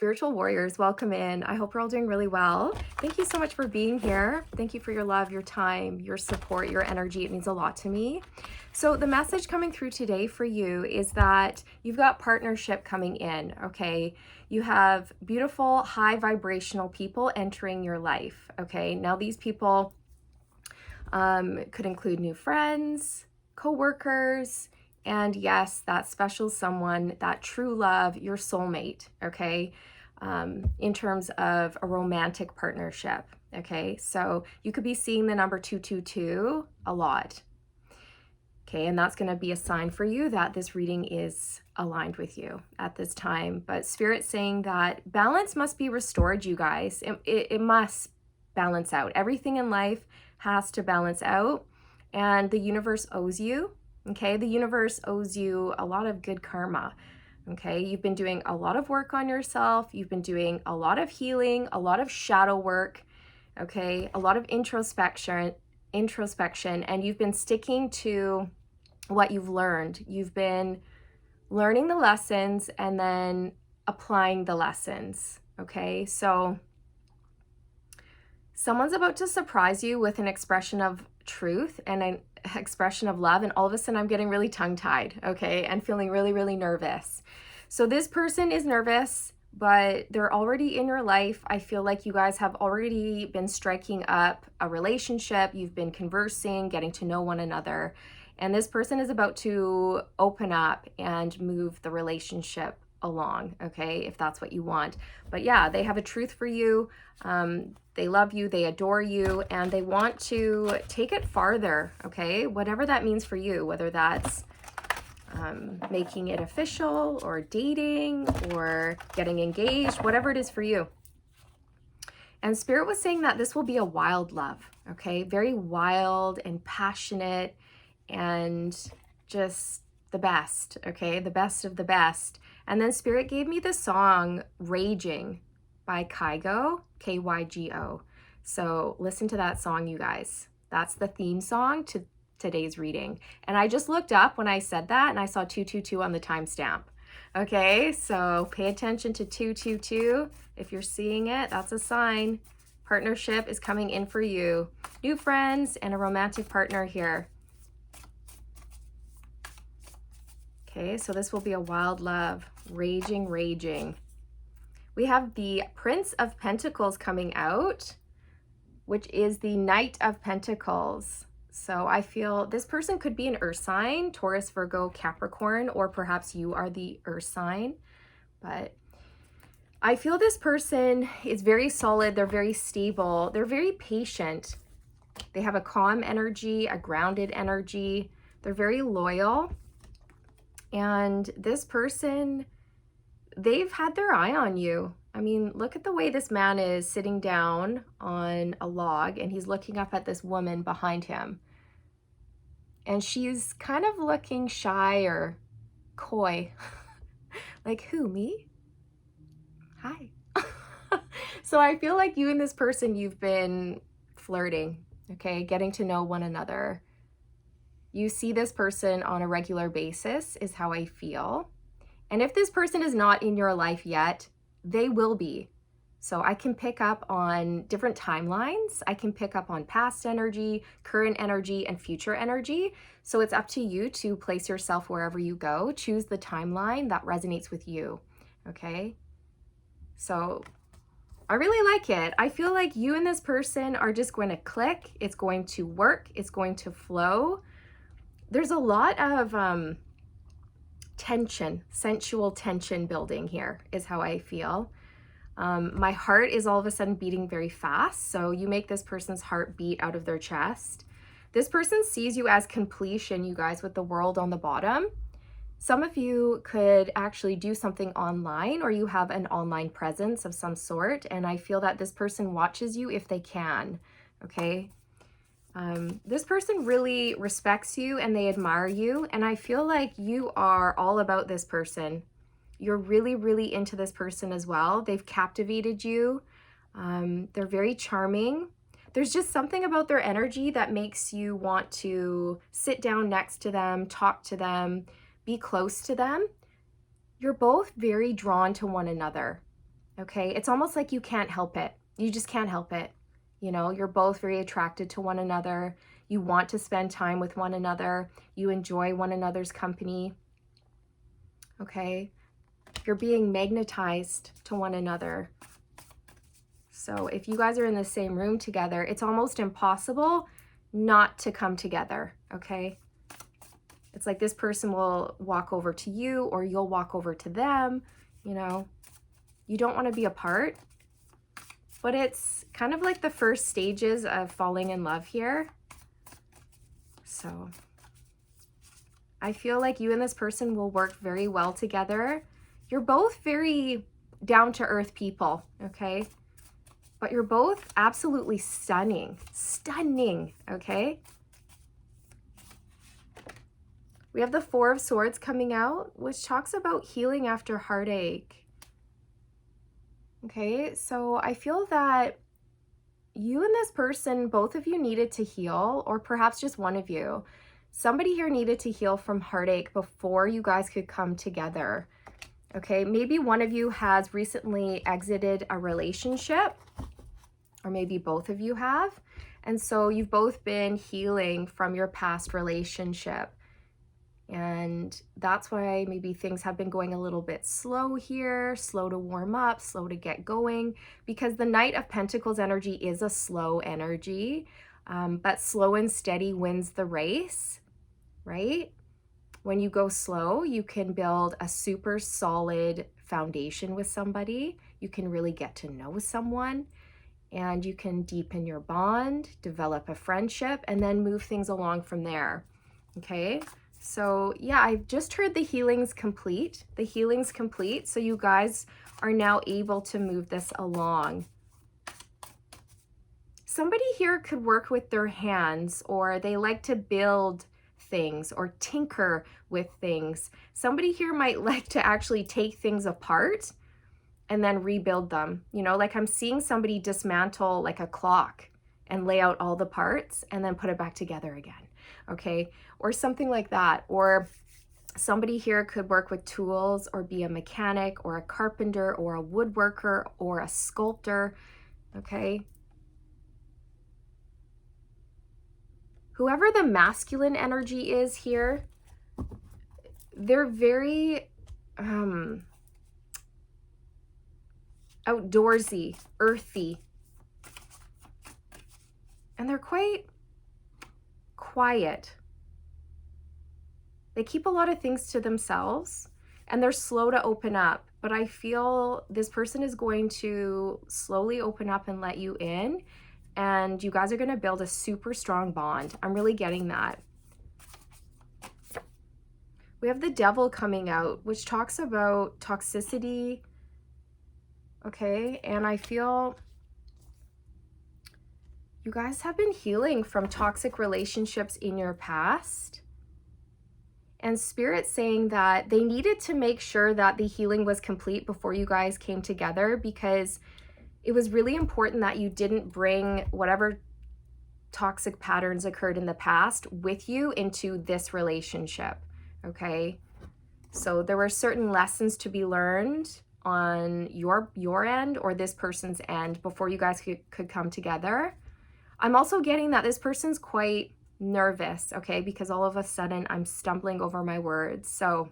Spiritual warriors, welcome in. I hope you're all doing really well. Thank you so much for being here. Thank you for your love, your time, your support, your energy. It means a lot to me. So the message coming through today for you is that you've got partnership coming in, okay? You have beautiful, high vibrational people entering your life, okay? Now these people could include new friends, co-workers, and yes, that special someone, that true love, your soulmate, okay? In terms of a romantic partnership, okay? So you could be seeing the number 222 a lot, okay? And that's gonna be a sign for you that this reading is aligned with you at this time. But Spirit's saying that balance must be restored, you guys. It must balance out. Everything in life has to balance out, and the universe owes you. Okay, the universe owes you a lot of good karma. Okay, you've been doing a lot of work on yourself. You've been doing a lot of healing, a lot of shadow work. Okay, a lot of introspection, and you've been sticking to what you've learned. You've been learning the lessons and then applying the lessons. Okay, so someone's about to surprise you with an expression of truth and an expression of love, and all of a sudden I'm getting really tongue-tied, okay, and feeling really, really nervous. So this person is nervous, but they're already in your life. I feel like you guys have already been striking up a relationship. You've been conversing, getting to know one another, and this person is about to open up and move the relationship along, okay, if that's what you want. But yeah, they have a truth for you. They love you, they adore you, and they want to take it farther, okay? Whatever that means for you, whether that's making it official or dating or getting engaged, whatever it is for you. And Spirit was saying that this will be a wild love, okay? Very wild and passionate and just the best, okay? The best of the best. And then Spirit gave me the song Raging by Kygo, Kygo. So listen to that song, you guys. That's the theme song to today's reading. And I just looked up when I said that and I saw 222 on the timestamp. Okay, so pay attention to 222. If you're seeing it, that's a sign. Partnership is coming in for you. New friends and a romantic partner here. Okay, so this will be a wild love. Raging, raging. We have the Prince of Pentacles coming out, which is the Knight of Pentacles. So I feel this person could be an earth sign, Taurus, Virgo, Capricorn, or perhaps you are the earth sign. But I feel this person is very solid. They're very stable. They're very patient. They have a calm energy, a grounded energy. They're very loyal. And this person, they've had their eye on you. I mean, look at the way this man is sitting down on a log and he's looking up at this woman behind him. And she's kind of looking shy or coy. Like, who, me? Hi. So I feel like you and this person, you've been flirting, okay? Getting to know one another. You see this person on a regular basis is how I feel. And if this person is not in your life yet, they will be. So I can pick up on different timelines. I can pick up on past energy, current energy, and future energy. So it's up to you to place yourself wherever you go. Choose the timeline that resonates with you, okay? So I really like it. I feel like you and this person are just going to click. It's going to work. It's going to flow. There's a lot of tension, sensual tension building here is how I feel. My heart is all of a sudden beating very fast. So you make this person's heart beat out of their chest. This person sees you as completion, you guys, with the world on the bottom. Some of you could actually do something online, or you have an online presence of some sort. And I feel that this person watches you if they can, okay? This person really respects you and they admire you. And I feel like you are all about this person. You're really, really into this person as well. They've captivated you. They're very charming. There's just something about their energy that makes you want to sit down next to them, talk to them, be close to them. You're both very drawn to one another. Okay, it's almost like you can't help it. You just can't help it. You know, you're both very attracted to one another. You want to spend time with one another. You enjoy one another's company. Okay, you're being magnetized to one another. So if you guys are in the same room together, it's almost impossible not to come together. Okay, it's like this person will walk over to you or you'll walk over to them. You know, you don't want to be apart. But it's kind of like the first stages of falling in love here. So I feel like you and this person will work very well together. You're both very down-to-earth people, okay? But you're both absolutely stunning. Stunning, okay? We have the Four of Swords coming out, which talks about healing after heartache. Okay, so I feel that you and this person, both of you needed to heal, or perhaps just one of you. Somebody here needed to heal from heartache before you guys could come together. Okay, maybe one of you has recently exited a relationship, or maybe both of you have. And so you've both been healing from your past relationship. And that's why maybe things have been going a little bit slow here, slow to warm up, slow to get going, because the Knight of Pentacles energy is a slow energy, but slow and steady wins the race, right? When you go slow, you can build a super solid foundation with somebody. You can really get to know someone, and you can deepen your bond, develop a friendship, and then move things along from there, okay? So yeah, I've just heard the healing's complete. The healing's complete, so you guys are now able to move this along. Somebody here could work with their hands, or they like to build things or tinker with things. Somebody here might like to actually take things apart and then rebuild them. You know, like I'm seeing somebody dismantle like a clock and lay out all the parts and then put it back together again. Okay, or something like that. Or somebody here could work with tools or be a mechanic or a carpenter or a woodworker or a sculptor. Okay, whoever the masculine energy is here, they're very outdoorsy, earthy, and they're quite quiet. They keep a lot of things to themselves and they're slow to open up, but I feel this person is going to slowly open up and let you in, and you guys are going to build a super strong bond. I'm really getting that. We have the Devil coming out, which talks about toxicity, okay? And I feel you guys have been healing from toxic relationships in your past. And Spirit's saying that they needed to make sure that the healing was complete before you guys came together, because it was really important that you didn't bring whatever toxic patterns occurred in the past with you into this relationship, okay? So there were certain lessons to be learned on your end or this person's end before you guys could come together. I'm also getting that this person's quite nervous, okay, because all of a sudden I'm stumbling over my words. So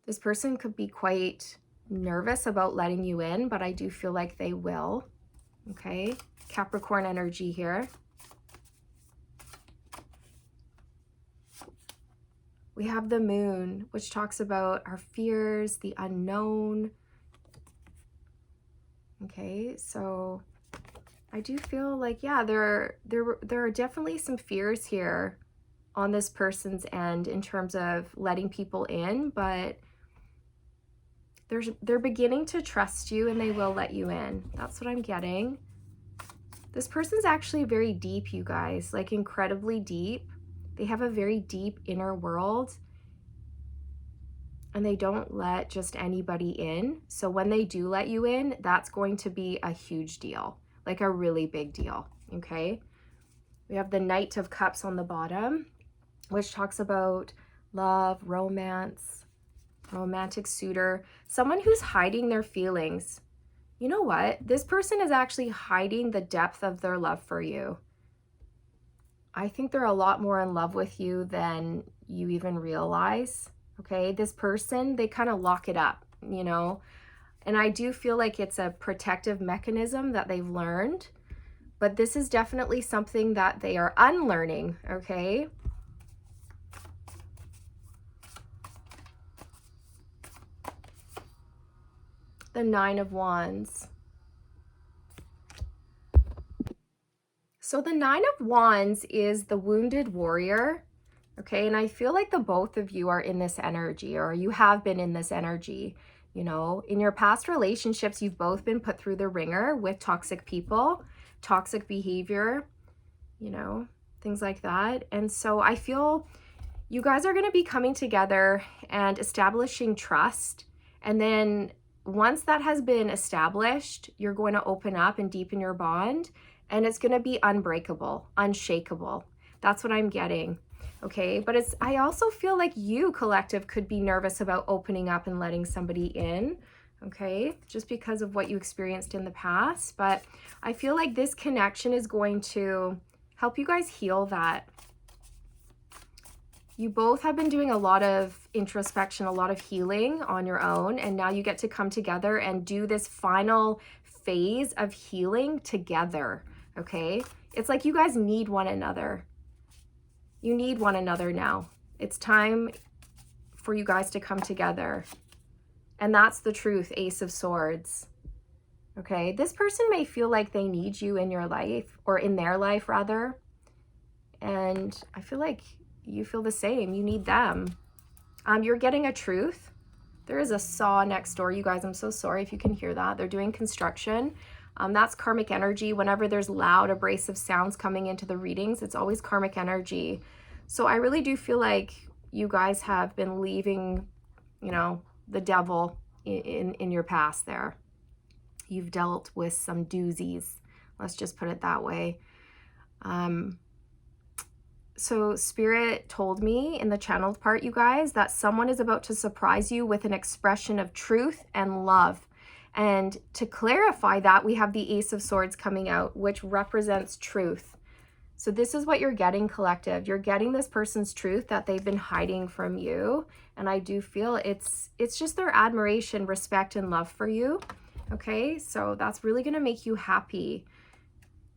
this person could be quite nervous about letting you in, but I do feel like they will, okay? Capricorn energy here. We have the Moon, which talks about our fears, the unknown. Okay, so I do feel like, yeah, there are definitely some fears here on this person's end in terms of letting people in, but they're beginning to trust you and they will let you in. That's what I'm getting. This person's actually very deep, you guys, like incredibly deep. They have a very deep inner world and they don't let just anybody in. So when they do let you in, that's going to be a huge deal, like a really big deal, okay? We have the Knight of Cups on the bottom, which talks about love, romance. romantic suitor, someone who's hiding their feelings. You know what? This person is actually hiding the depth of their love for you. I think they're a lot more in love with you than you even realize. Okay, this person, they kind of lock it up, you know, and I do feel like it's a protective mechanism that they've learned, but this is definitely something that they are unlearning. Okay. The Nine of Wands. So the Nine of Wands is the wounded warrior. Okay, and I feel like the both of you are in this energy, or you have been in this energy. You know, in your past relationships, you've both been put through the ringer with toxic people, toxic behavior, you know, things like that. And so I feel you guys are going to be coming together and establishing trust. And then once that has been established, you're going to open up and deepen your bond, and it's going to be unbreakable, unshakable. That's what I'm getting. Okay, but I also feel like you, collective, could be nervous about opening up and letting somebody in, okay, just because of what you experienced in the past. But I feel like this connection is going to help you guys heal that. You both have been doing a lot of introspection, a lot of healing on your own, and now you get to come together and do this final phase of healing together, okay? It's like you guys need one another. You need one another now. It's time for you guys to come together. And that's the truth, Ace of Swords. Okay, this person may feel like they need you in your life, or in their life rather. And I feel like you feel the same. You need them. You're getting a truth. There is a saw next door, you guys. I'm so sorry if you can hear that. They're doing construction. That's karmic energy. Whenever there's loud, abrasive sounds coming into the readings, it's always karmic energy. So I really do feel like you guys have been leaving, you know, the devil in your past there. You've dealt with some doozies. Let's just put it that way. So Spirit told me in the channeled part, you guys, that someone is about to surprise you with an expression of truth and love. And to clarify that, we have the Ace of Swords coming out, which represents truth. So this is what you're getting, collective. You're getting this person's truth that they've been hiding from you. And I do feel it's just their admiration, respect, and love for you. Okay, so that's really going to make you happy.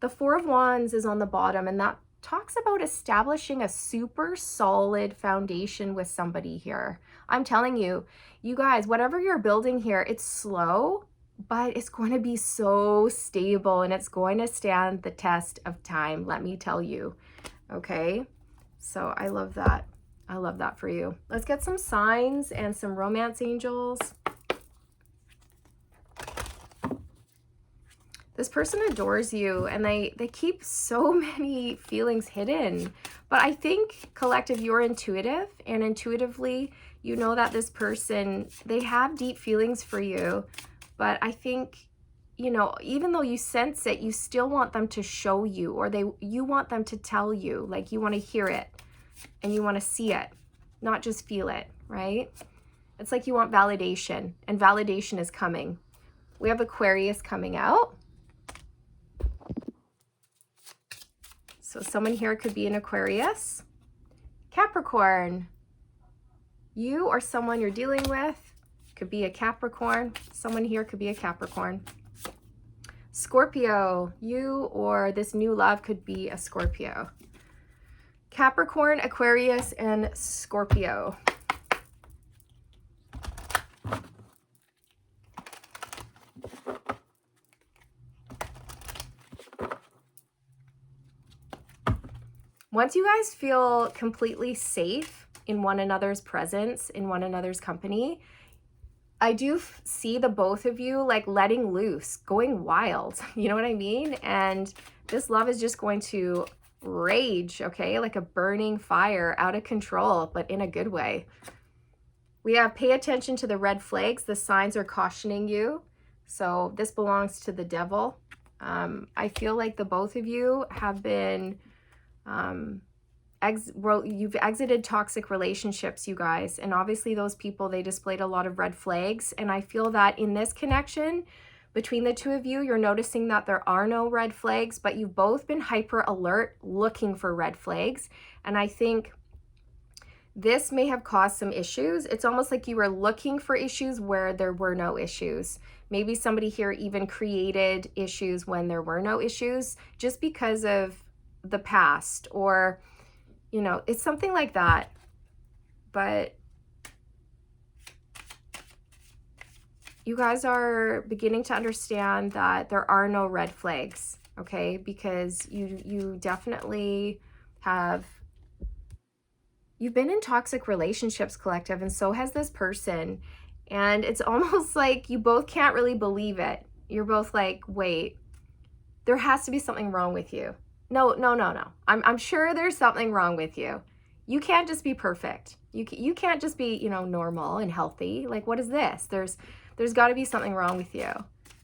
The Four of Wands is on the bottom, and that talks about establishing a super solid foundation with somebody here. I'm telling you, you guys, whatever you're building here, it's slow, but it's going to be so stable, and it's going to stand the test of time, let me tell you. Okay, so I love that. I love that for you. Let's get some signs and some romance angels. This person adores you, and they keep so many feelings hidden. But I think, collective, you're intuitive, and intuitively, you know that this person, they have deep feelings for you. But I think, you know, even though you sense it, you still want them to show you, or you want them to tell you, like you want to hear it and you want to see it, not just feel it, right? It's like you want validation, and validation is coming. We have Aquarius coming out. So someone here could be an Aquarius. Capricorn. You or someone you're dealing with could be a Capricorn. Someone here could be a Capricorn. Scorpio. You or this new love could be a Scorpio. Capricorn, Aquarius, and Scorpio. Once you guys feel completely safe in one another's presence, in one another's company, I do see the both of you like letting loose, going wild, you know what I mean? And this love is just going to rage, okay? Like a burning fire, out of control, but in a good way. We have pay attention to the red flags. The signs are cautioning you. So this belongs to the devil. I feel like the both of you have been you've exited toxic relationships, you guys. And obviously those people, they displayed a lot of red flags. And I feel that in this connection between the two of you, you're noticing that there are no red flags, but you've both been hyper alert looking for red flags. And I think this may have caused some issues. It's almost like you were looking for issues where there were no issues. Maybe somebody here even created issues when there were no issues just because of the past, or, you know, it's something like that. But you guys are beginning to understand that there are no red flags, okay? Because you definitely have, you've been in toxic relationships, collective, and so has this person. And it's almost like you both can't really believe it. You're both like, wait, there has to be something wrong with you. No. I'm sure there's something wrong with you. You can't just be perfect. You can't just be, you know, normal and healthy. Like, what is this? There's got to be something wrong with you.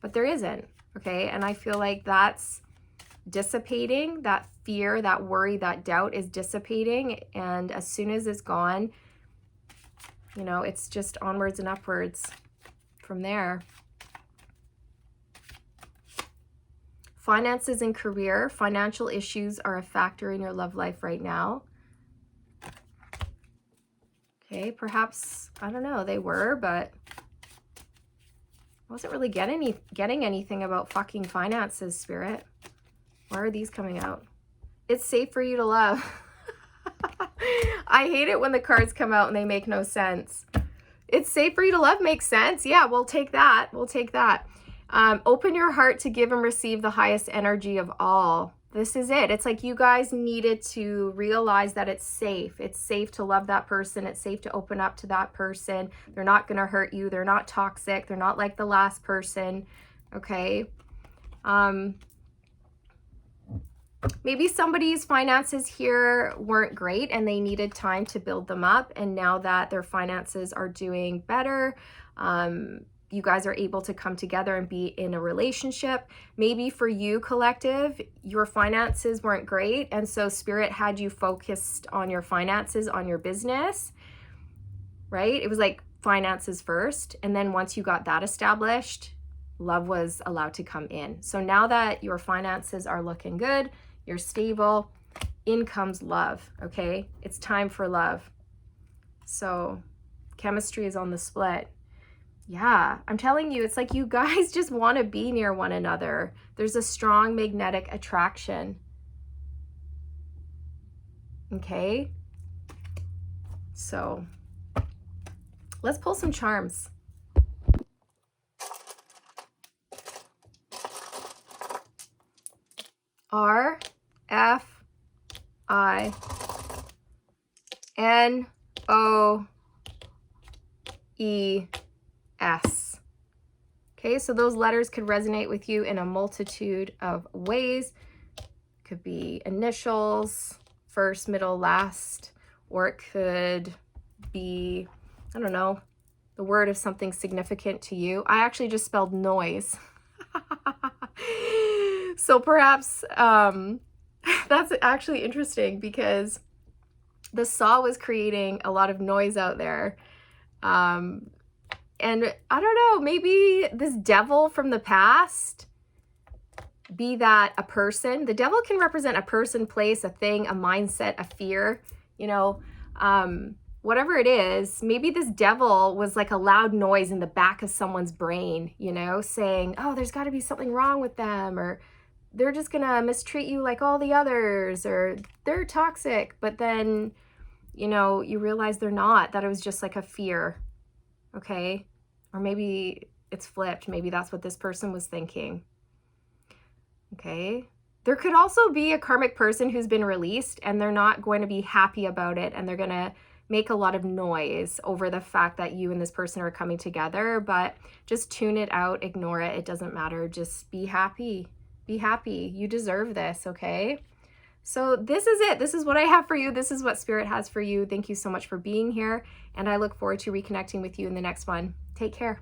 But there isn't, okay? And I feel like that's dissipating. That fear, that worry, that doubt is dissipating. And as soon as it's gone, you know, it's just onwards and upwards from there. Finances and career. Financial issues are a factor in your love life right now. Okay, perhaps, I don't know, they were, but I wasn't really getting anything about fucking finances, Spirit. Why are these coming out? It's safe for you to love. I hate it when the cards come out and they make no sense. It's safe for you to love makes sense. Yeah, we'll take that. We'll take that. Open your heart to give and receive the highest energy of all. This is it. It's like you guys needed to realize that it's safe. It's safe to love that person. It's safe to open up to that person. They're not going to hurt you. They're not toxic. They're not like the last person. Okay. Maybe somebody's finances here weren't great and they needed time to build them up. And now that their finances are doing better, you guys are able to come together and be in a relationship. Maybe for you, collective, your finances weren't great. And so Spirit had you focused on your finances, on your business, right? It was like finances first. And then once you got that established, love was allowed to come in. So now that your finances are looking good, you're stable, in comes love, okay? It's time for love. So chemistry is on the split. Yeah, I'm telling you, it's like you guys just want to be near one another. There's a strong magnetic attraction. Okay? So let's pull some charms. RFINOES. Okay, so those letters could resonate with you in a multitude of ways. Could be initials, first, middle, last, or it could be, I don't know, the word of something significant to you. I actually just spelled noise. So perhaps that's actually interesting because the saw was creating a lot of noise out there. And I don't know, maybe this devil from the past, be that a person. The devil can represent a person, place, a thing, a mindset, a fear, you know, whatever it is. Maybe this devil was like a loud noise in the back of someone's brain, you know, saying, oh, there's got to be something wrong with them, or they're just going to mistreat you like all the others, or they're toxic. But then, you know, you realize they're not, that it was just like a fear. Okay. Or maybe it's flipped. Maybe that's what this person was thinking. Okay. There could also be a karmic person who's been released and they're not going to be happy about it. And they're going to make a lot of noise over the fact that you and this person are coming together, but just tune it out, ignore it. It doesn't matter. Just be happy. Be happy. You deserve this. Okay. So this is it. This is what I have for you. This is what Spirit has for you. Thank you so much for being here. And I look forward to reconnecting with you in the next one. Take care.